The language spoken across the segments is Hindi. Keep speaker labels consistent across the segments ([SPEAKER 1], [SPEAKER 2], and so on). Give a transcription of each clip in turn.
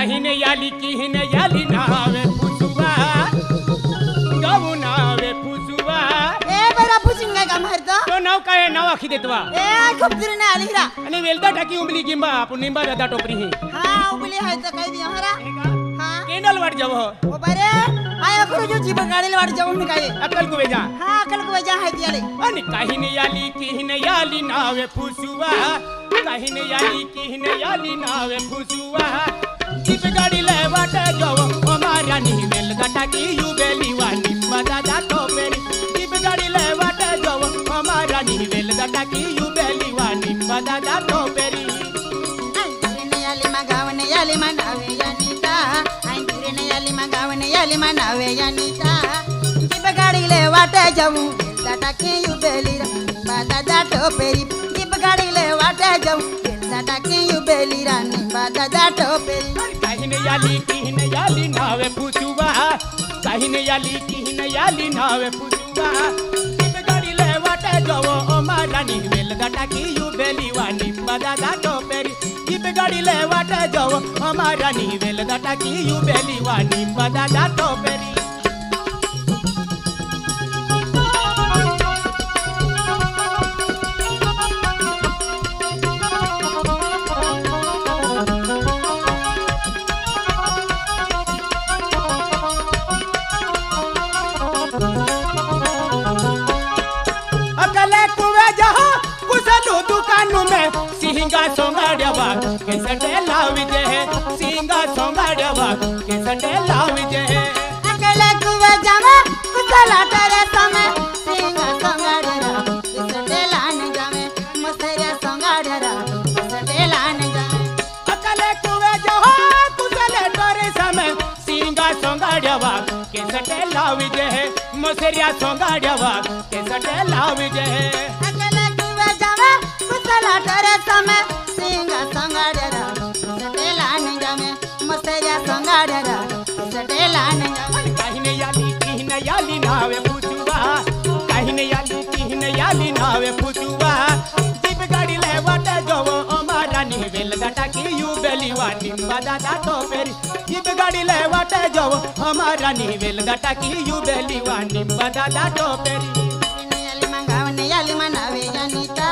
[SPEAKER 1] काहीने याली किहीने याली नावे फुसुवा गाऊ नावे फुसुवा
[SPEAKER 2] ए बरा फुसिंगा का मारतो
[SPEAKER 1] तो नाव काय नाव आखी देतवा
[SPEAKER 2] ए खूप दिरने आली रा
[SPEAKER 1] आणि वेलदा टाकी उमली गिंबा आपण निंबा दादा टोपरी ही
[SPEAKER 2] हा उबली है तो काही दिया हरा हां
[SPEAKER 1] केंडल वाट जाव
[SPEAKER 2] ओ बरे आय अखरो जो जीव गाडीला वाट जाऊ मी काय
[SPEAKER 1] अक्कल को बेजा
[SPEAKER 2] हा कल को वजह है दियाले
[SPEAKER 1] आणि काहीने याली किहीने याली नावे फुसुवा काहीने याली किहीने याली नावे फुसुवा जीप गाडी ले वाट जाव हमारा नी वेलदा टाकी युबेली वानी दादा टोपरी जीप गाडी ले वाट जाव हमारा नी वेलदा टाकी युबेली वानी दादा टोपरी
[SPEAKER 2] याली मगावने याली मनावे यानीता आंगिरने याली मगावने याली मनावे यानीता जीप गाडीले वाटे जाऊ दाटा के युबेली दादा टोपेरी जीप गाडीले वाटे जाऊ दाटा के युबेली रानी दादा टोपेरी
[SPEAKER 1] काहीने याली किहीने याली नावे फुसुवा काहीने याली किहीने याली नावे फुसुवा जीप गाडीले वाटे जाव हमारा नी वेलदा टाकी युबेली वानी दादा टोपेरी जीप गाडीले वाटे जाव हमारा नी वेलदा टाकी युबेली वानी दादा टोपेरी अकले कुवे जहा कुसलू दुकानु में सिंगा सोंगाड़वा के संडे लावी जे सिंगा सोंगाड़वा के संडे लावी जे
[SPEAKER 2] अकेले कुवे जावे कुसला तेरे समय सिंगा संगाड़रा इसटे लाने जावे मसेरे संगाड़रा इसटे लाने जावे
[SPEAKER 1] अकले कुवे जहा कुसले तोरे समय सिंगा सोंगाड़वा के संडे लावी जे मसेरिया सोंगाड़वा के संडे लावी जे
[SPEAKER 2] अकेले कुवे जावे कुसला तेरे समय सिंगा संगाड़रा इसटे लाने जावे मसेरे संगाड़रा इसटे लाने जावे
[SPEAKER 1] काहीने याली किहीने याली नावे फुसुवा काहीने याली किहीने याली नावे फुसुवा जीप गाडी ले वाटे जाव हमारा नी वेलदा टाकी युबेली वानी दादा टोपेरी जीप गाडी ले वाटे जाव हमारा नी वेलदा टाकी युबेली वानी दादा टोपेरी
[SPEAKER 2] याली मंगावने याली मनावे यानीता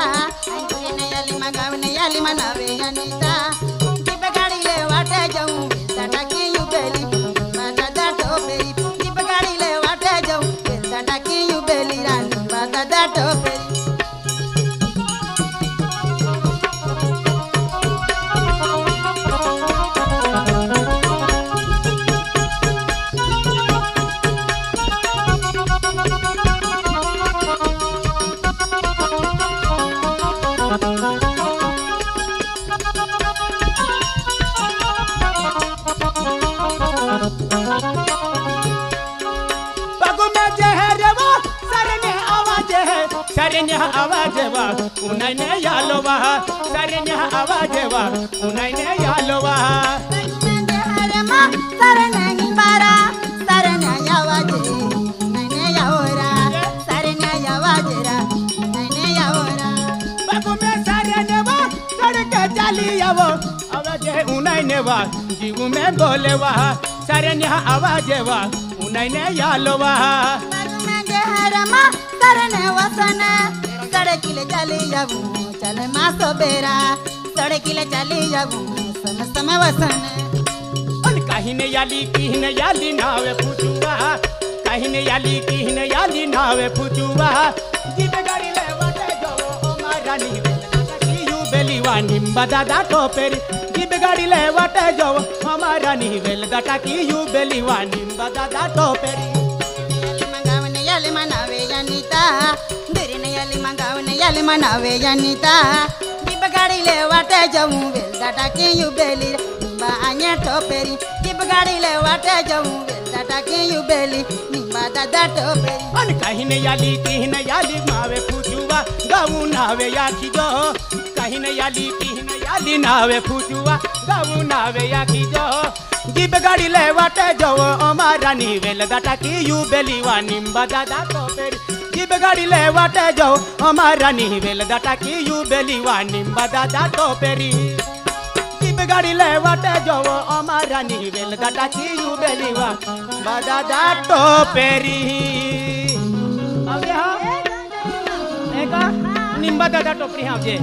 [SPEAKER 2] अंकुने याली मंगावने याली मनावे यानीता जीप गाडीले वाटे जाऊ दाटा के युबेली दादा टोपेरी जीप गाडीले वाटे जाऊ दाटा के युबेली रानी दादा टोपेरी
[SPEAKER 1] बगु में जहर वो सरने आवाज है सरने आवाज वा उन्हें ने यालोवा सरने आवाज वा उन्हें ने यालोवा
[SPEAKER 2] मा सरने बारा सरने आवाज नने यावरा सरने आवाज रा नने यावरा
[SPEAKER 1] बगु में सरने वो सड़के चली आवो आवाज है उन्हें ने वा जीव में बोले वा सरने आवाज वा उन्हें ने यालोवा
[SPEAKER 2] में जहरमा सरने वसना सड़किले चली जाबू चले मासो बेरा सड़किले चली जाबू सम समय वसन
[SPEAKER 1] काहीने याली किहीने याली नावे फुसुवा काहीने याली किहीने याली नावे फुसुवा जीप गाडी ले वाटे जाव हमारा नी वेलदा टाकी युबेली वानी दादा टोपेरी जीप गाडी ले वाटे जाव हमारा नी वेलदा टाकी युबेली वानी दादा टोपेरी
[SPEAKER 2] याली मनावे यानीता बिरने याली मंगावने याली मनावे यानीता जीप गाडीले वाटे जाऊ वेलदा टाकी युबेली आन्या टोपेरी जीप गाडीले वाटे जाऊ वेलदा टाकी युबेली निंबा दादा टोपेरी
[SPEAKER 1] आणि काहीने याली किहीने याली नावे फुसुवा गाऊ नावे याकी जो काहीने याली किहीने याली नावे फुसुवा गाऊ नावे याकी जो जीप गाडी ले वाटे जाव हमारा नी वेलदा टाकी युबेली वानी दादा टोपेरी जीप गाडी ले वाटे जाव हमारा नी वेलदा टाकी युबेली वानी दादा टोपेरी जीप गाडी ले वाटे जाव हमारा राणी वेलगटाची उबेली वा दादा टोपेरी आवजे हा एका निंबा दादा टोपरी आवजे